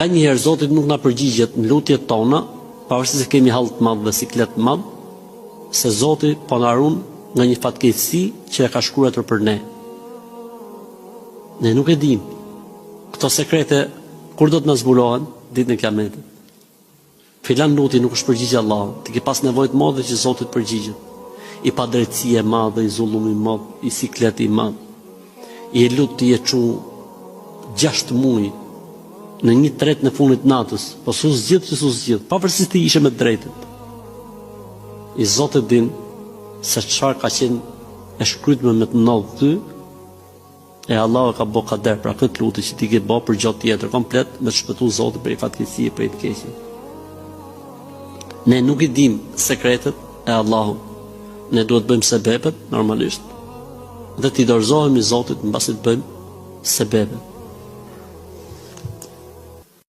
Njëherë Zoti nuk na përgjigjet në lutjet tona, pavarësisht se kemi hall të madh dhe siklet të madh, se Zoti po na ruan nga një fatkeqësi që e ka shkruar për ne. Ne nuk e dim. Këto sekrete kur do të na zbulohen ditën e Kiametit. Filan luti nuk është përgjigje Allahut, ti ke pas nevojë të madhe që Zoti të përgjigjet. I padrejtësia e madhe, i zullumi i madh, i sikleti i madh. I lut ti e çu 6 muaj në 1/3 në fundit natës, po su zgjidh që su zgjidh, pavarësisht ti ishe me të drejtën. I Zoti din se çfarë ka qenë e shkruajtur me të ndodh ty, e Allahu ka bë kader, pra këtë lutje që ti ke bë për gjatë tjetër komplet me të shpëtu Zoti prej fatkeqësie, prej të keqe. Ne nuk i dim sekretet e Allahut. Ne duhet bëjmë sebepet normalisht. Dhe t'i dorëzohemi Zotit mbasi të bëjmë sebepet.